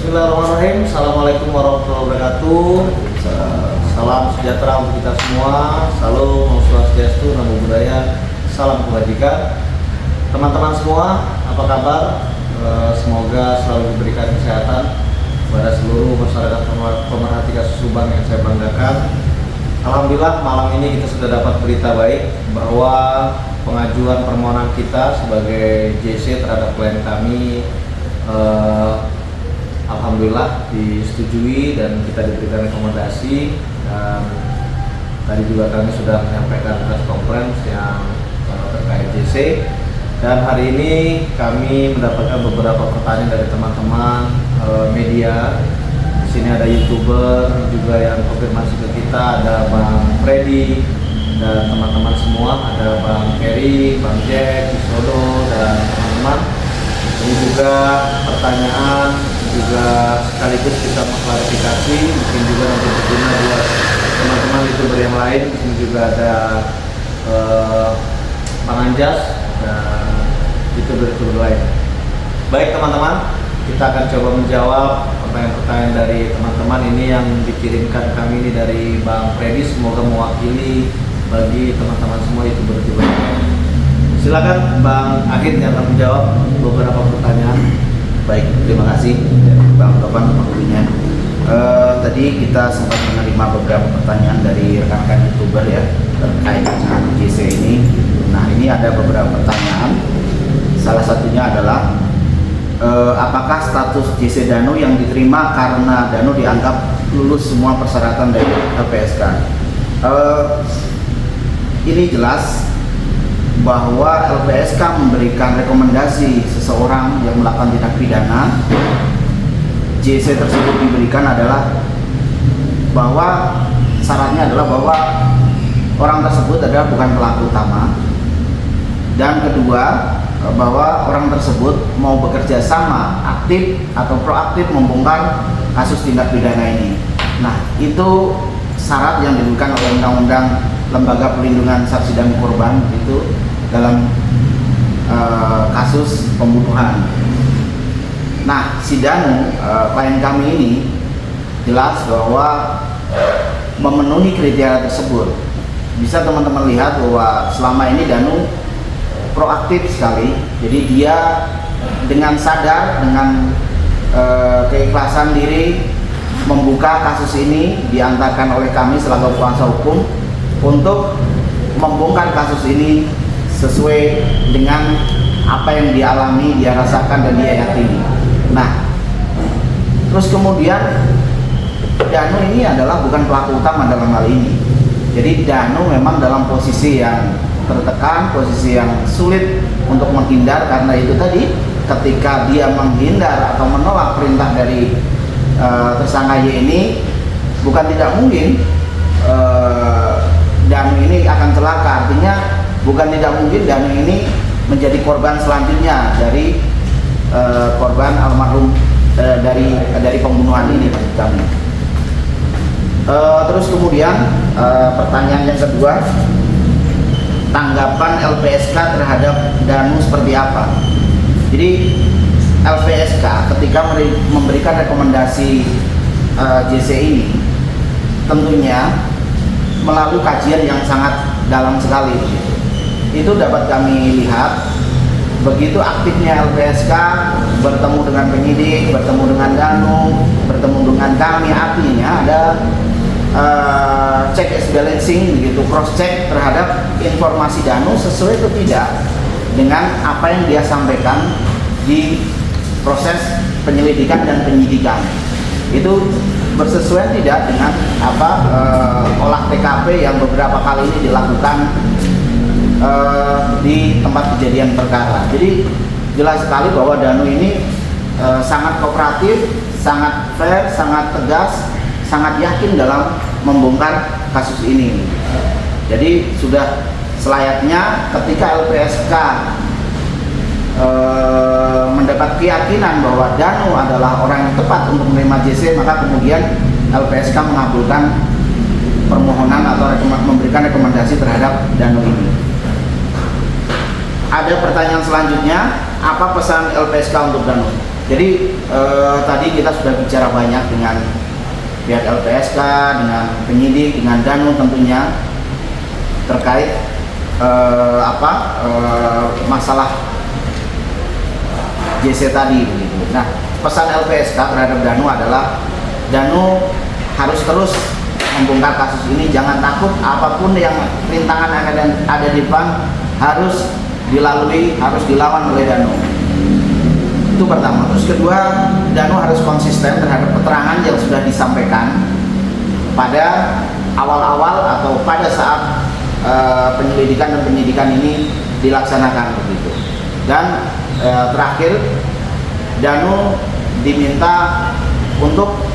Bismillahirrahmanirrahim. Assalamualaikum warahmatullahi wabarakatuh. Salam sejahtera untuk kita semua. Salam Om Swastiastu, Namo Buddhaya, salam kebajikan. Teman-teman semua, apa kabar? Semoga selalu diberikan kesehatan kepada seluruh masyarakat pemerhati kasus Subang yang saya banggakan. Alhamdulillah malam ini kita sudah dapat berita baik bahwa pengajuan permohonan kita sebagai JC terhadap klien kami alhamdulillah disetujui dan kita diberikan rekomendasi, dan tadi juga kami sudah menyampaikan press conference yang terkait JC, dan hari ini kami mendapatkan beberapa pertanyaan dari teman-teman media. Di sini ada YouTuber juga yang konfirmasi ke kita, ada Bang Freddy dan teman-teman semua, ada Bang Ferry, Bang Jack, Isodo dan teman-teman. Ini juga pertanyaan juga sekaligus kita mengklarifikasi, mungkin juga nanti berguna buat teman-teman YouTuber yang lain. Di sini juga ada Bang Anjas dan YouTuber lain. Baik teman-teman, kita akan coba menjawab pertanyaan-pertanyaan dari teman-teman ini yang dikirimkan kami ini dari Bang Freddy. Semoga mewakili bagi teman-teman semua YouTuber lain. Silakan Bang Agit yang akan menjawab beberapa pertanyaan. Baik, terima kasih Bang Topan waktunya. Tadi kita sempat menerima beberapa pertanyaan dari rekan-rekan YouTuber ya terkait dengan JC ini. Nah, ini ada beberapa pertanyaan. Salah satunya adalah apakah status JC Danu yang diterima karena Danu dianggap lulus semua persyaratan dari LPSK? Ini jelas bahwa LPSK memberikan rekomendasi seseorang yang melakukan tindak pidana. JC tersebut diberikan adalah bahwa syaratnya adalah bahwa orang tersebut adalah bukan pelaku utama, dan kedua bahwa orang tersebut mau bekerja sama aktif atau proaktif membongkar kasus tindak pidana ini. Nah, itu syarat yang diberikan oleh Undang-Undang Lembaga Perlindungan Saksi dan Korban itu dalam kasus pembunuhan. Nah, si Danu, klien kami ini jelas bahwa memenuhi kriteria tersebut. Bisa teman-teman lihat bahwa selama ini Danu proaktif sekali. Jadi dia dengan sadar, dengan keikhlasan diri membuka kasus ini, diantarkan oleh kami selaku kuasa hukum untuk membongkar kasus ini sesuai dengan apa yang dialami, dia rasakan dan dia yakini. Nah, terus kemudian Danu ini adalah bukan pelaku utama dalam hal ini. Jadi Danu memang dalam posisi yang tertekan, posisi yang sulit untuk menghindar, karena itu tadi ketika dia menghindar atau menolak perintah dari tersangka Y ini, bukan tidak mungkin Danu ini akan celaka. Artinya bukan tidak mungkin Danu ini menjadi korban selanjutnya dari korban almarhum dari pembunuhan ini maksud kami. Terus kemudian pertanyaan yang kedua, tanggapan LPSK terhadap Danu seperti apa? Jadi LPSK ketika memberikan rekomendasi JC ini tentunya melalui kajian yang sangat dalam sekali. Itu dapat kami lihat begitu aktifnya LPSK bertemu dengan penyidik, bertemu dengan Danu, bertemu dengan kami, artinya ada check and balancing begitu, cross check terhadap informasi Danu sesuai atau tidak dengan apa yang dia sampaikan di proses penyelidikan dan penyidikan. Itu bersesuaian tidak dengan apa olah TKP yang beberapa kali ini dilakukan di tempat kejadian perkara. Jadi jelas sekali bahwa Danu ini sangat kooperatif, sangat fair, sangat tegas, sangat yakin dalam membongkar kasus ini. Jadi sudah selayaknya ketika LPSK mendapat keyakinan bahwa Danu adalah orang yang tepat untuk menerima JC, maka kemudian LPSK mengabulkan permohonan atau memberikan rekomendasi terhadap Danu ini. Ada pertanyaan selanjutnya, apa pesan LPSK untuk Danu? Jadi tadi kita sudah bicara banyak dengan pihak LPSK, dengan penyidik, dengan Danu tentunya terkait masalah JC tadi begitu. Nah, pesan LPSK terhadap Danu adalah Danu harus terus membongkar kasus ini, jangan takut, apapun yang rintangan ada di depan harus dilalui, harus dilawan oleh Danu. Itu pertama. Terus kedua, Danu harus konsisten terhadap keterangan yang sudah disampaikan pada awal-awal atau pada saat penyelidikan dan penyidikan ini dilaksanakan begitu. Dan terakhir, Danu diminta untuk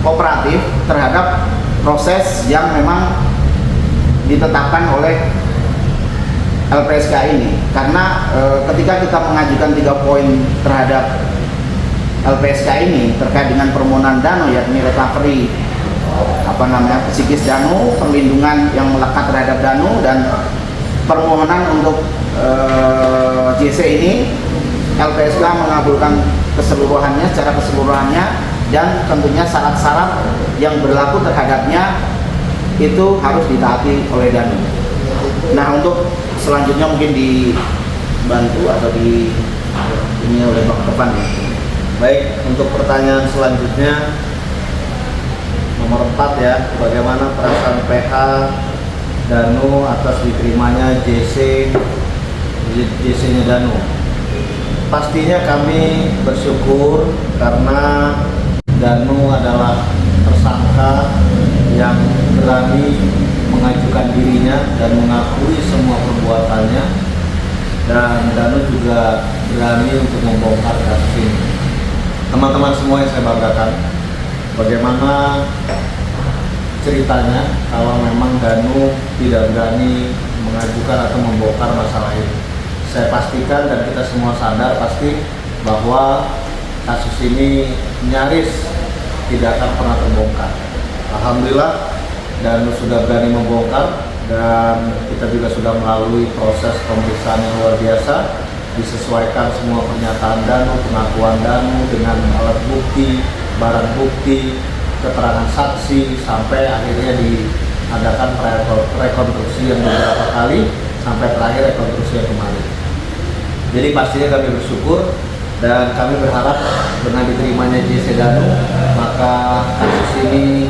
kooperatif terhadap proses yang memang ditetapkan oleh LPSK ini, karena ketika kita mengajukan 3 poin terhadap LPSK ini terkait dengan permohonan Danu, yakni recovery psikis Danu, perlindungan yang melekat terhadap Danu, dan permohonan untuk JC ini, LPSK mengabulkan keseluruhannya secara keseluruhannya, dan tentunya syarat-syarat yang berlaku terhadapnya itu harus ditaati oleh Danu. Nah, untuk selanjutnya mungkin dibantu atau ini oleh Pak Topan ya. Baik, untuk pertanyaan selanjutnya nomor 4 ya, bagaimana perasaan PH Danu atas diterimanya JC-nya Danu? Pastinya kami bersyukur karena Danu adalah tersangka yang berani mengajukan dirinya dan mengakui semua perbuatannya, dan Danu juga berani untuk membongkar kasus ini. Teman-teman semua yang saya banggakan, bagaimana ceritanya kalau memang Danu tidak berani mengajukan atau membongkar masalah ini. Saya pastikan dan kita semua sadar pasti bahwa kasus ini nyaris tidak akan pernah terbongkar. Alhamdulillah Danu sudah berani membongkar, dan kita juga sudah melalui proses pemeriksaan yang luar biasa, disesuaikan semua pernyataan Danu, pengakuan Danu dengan alat bukti, barang bukti, keterangan saksi, sampai akhirnya diadakan rekonstruksi yang beberapa kali sampai terakhir rekonstruksi yang kemarin. Jadi pastinya kami bersyukur dan kami berharap dengan diterimanya JC Danu, maka kasus ini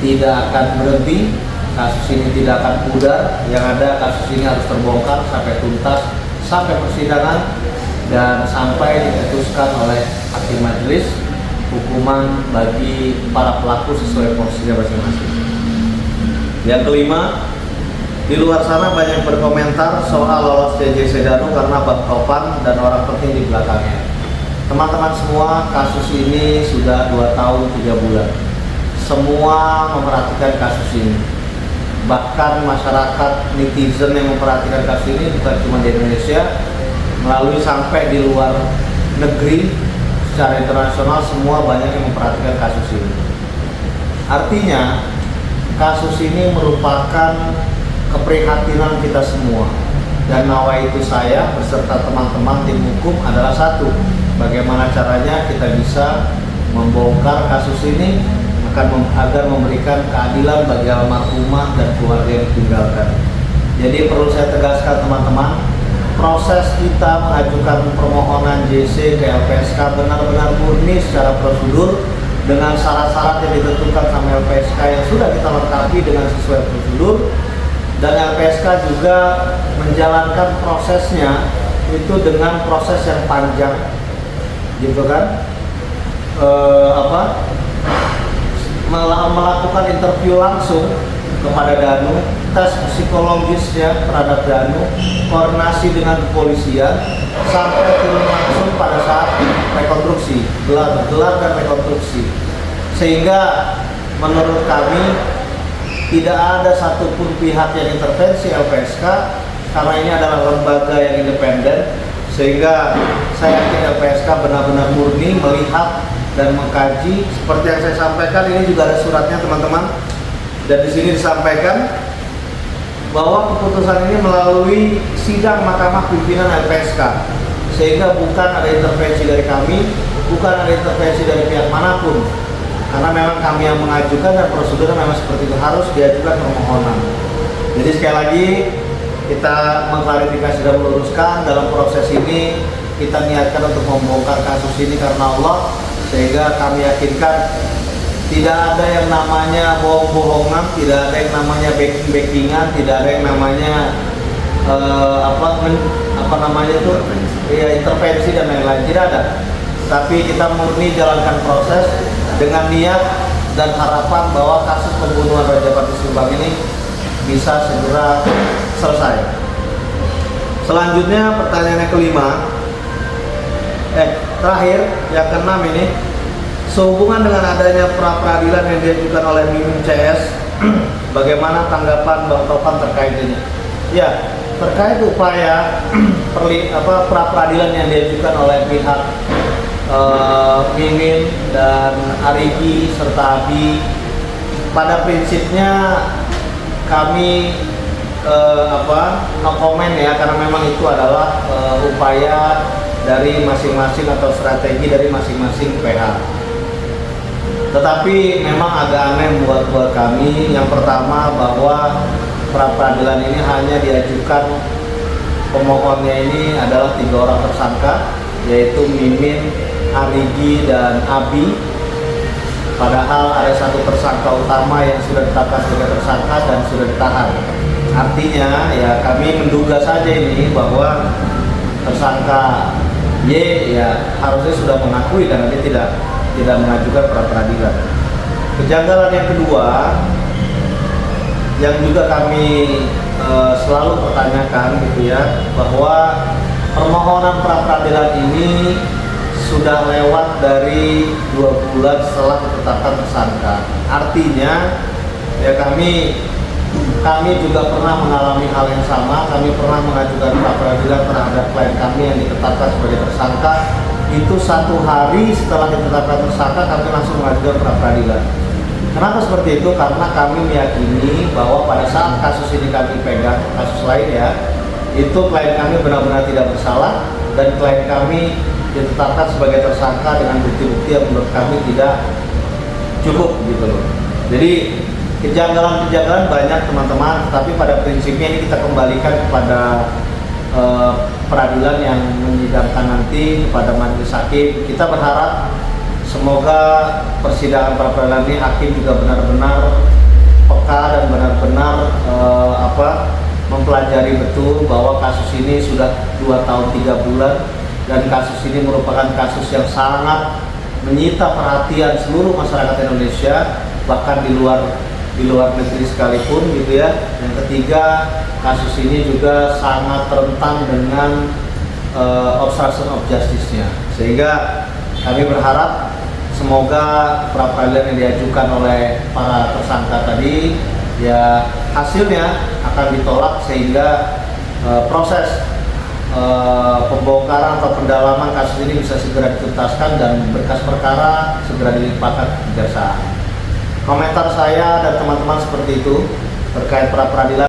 tidak akan berhenti, kasus ini tidak akan pudar. Yang ada, kasus ini harus terbongkar sampai tuntas, sampai persidangan, dan sampai diputuskan oleh hakim majelis hukuman bagi para pelaku sesuai porsinya masing-masing. Yang kelima, di luar sana banyak berkomentar soal lolosnya JC Danu karena Bang Topan dan orang penting di belakangnya. Teman-teman semua, kasus ini sudah 2 tahun 3 bulan. Semua memperhatikan kasus ini. Bahkan masyarakat netizen yang memperhatikan kasus ini bukan cuma di Indonesia, melalui sampai di luar negeri, secara internasional semua banyak yang memperhatikan kasus ini. Artinya, kasus ini merupakan keprihatinan kita semua, dan nawaitu saya beserta teman-teman tim hukum adalah satu, bagaimana caranya kita bisa membongkar kasus ini agar memberikan keadilan bagi almarhumah dan keluarga yang ditinggalkan. Jadi perlu saya tegaskan teman-teman, proses kita mengajukan permohonan JC ke LPSK benar-benar murni secara prosedur dengan syarat-syarat yang ditentukan sama LPSK yang sudah kita lengkapi dengan sesuai prosedur, dan LPSK juga menjalankan prosesnya itu dengan proses yang panjang, gitu kan? Melakukan interview langsung kepada Danu, tes psikologisnya terhadap Danu, koordinasi dengan kepolisian, sampai turun langsung pada saat rekonstruksi, gelar dan rekonstruksi. Sehingga menurut kami tidak ada satupun pihak yang intervensi LPSK, karena ini adalah lembaga yang independen, sehingga saya yakin LPSK benar-benar murni melihat dan mengkaji. Seperti yang saya sampaikan, ini juga ada suratnya teman-teman, dan di sini disampaikan bahwa keputusan ini melalui sidang Mahkamah Pimpinan LPSK. sehingga bukan ada intervensi dari kami, bukan ada intervensi dari pihak manapun, karena memang kami yang mengajukan dan prosedurnya memang seperti itu, harus diajukan permohonan. Jadi sekali lagi kita mengklarifikasi dan meluruskan, dalam proses ini kita niatkan untuk membongkar kasus ini karena Allah, sehingga kami yakinkan tidak ada yang namanya bohong-bohongan, tidak ada yang namanya backing-backingan, tidak ada yang namanya intervensi dan lain-lain, tidak ada. Tapi kita murni jalankan proses dengan niat dan harapan bahwa kasus pembunuhan Raja Patih Subang ini bisa segera selesai. Selanjutnya pertanyaan yang kelima, terakhir yang keenam ini, sehubungan dengan adanya pra peradilan yang diajukan oleh Mimin CS, bagaimana tanggapan Bang Topan terkait ini? Ya, terkait upaya pra peradilan yang diajukan oleh pihak Mimin dan Arigi serta Abi, pada prinsipnya kami no comment ya, karena memang itu adalah upaya dari masing-masing atau strategi dari masing-masing pihak. Tetapi memang agak aneh buat kami. Yang pertama, bahwa pra peradilan ini hanya diajukan, pemohonnya ini adalah 3 orang tersangka, yaitu Mimin, Arigi, dan Abi. Padahal ada 1 tersangka utama yang sudah ditetapkan sebagai tersangka dan sudah ditahan. Artinya ya kami menduga saja ini bahwa tersangka Y ya harusnya sudah mengakui karena dia tidak mengajukan pra peradilan. Kejanggalan yang kedua yang juga kami selalu pertanyakan gitu ya, bahwa permohonan pra peradilan ini sudah lewat dari 2 bulan setelah ditetapkan tersangka. Artinya ya kami juga pernah mengalami hal yang sama. Kami pernah mengajukan pra peradilan terhadap klien kami yang ditetapkan sebagai tersangka. Itu 1 hari setelah ditetapkan tersangka kami langsung mengajukan pra peradilan. Kenapa seperti itu? Karena kami meyakini bahwa pada saat kasus ini kami pegang, kasus lain ya, itu klien kami benar-benar tidak bersalah dan klien kami ditetapkan sebagai tersangka dengan bukti-bukti yang menurut kami tidak cukup gitu loh. Jadi kejanggalan-kejanggalan banyak teman-teman, tapi pada prinsipnya ini kita kembalikan kepada peradilan yang menyidangkan nanti, kepada majelis hakim. Kita berharap semoga persidangan pra peradilan ini hakim juga benar-benar peka dan benar-benar mempelajari betul bahwa kasus ini sudah 2 tahun 3 bulan dan kasus ini merupakan kasus yang sangat menyita perhatian seluruh masyarakat Indonesia, bahkan di luar negeri sekalipun gitu ya. Yang ketiga, kasus ini juga sangat rentan dengan obstruction of justice-nya, sehingga kami berharap semoga pra peradilan yang diajukan oleh para tersangka tadi ya hasilnya akan ditolak, sehingga proses pembongkaran atau pendalaman kasus ini bisa segera dituntaskan dan berkas perkara segera dilimpahkan ke kejaksaan. Komentar saya dan teman-teman seperti itu terkait pra peradilan.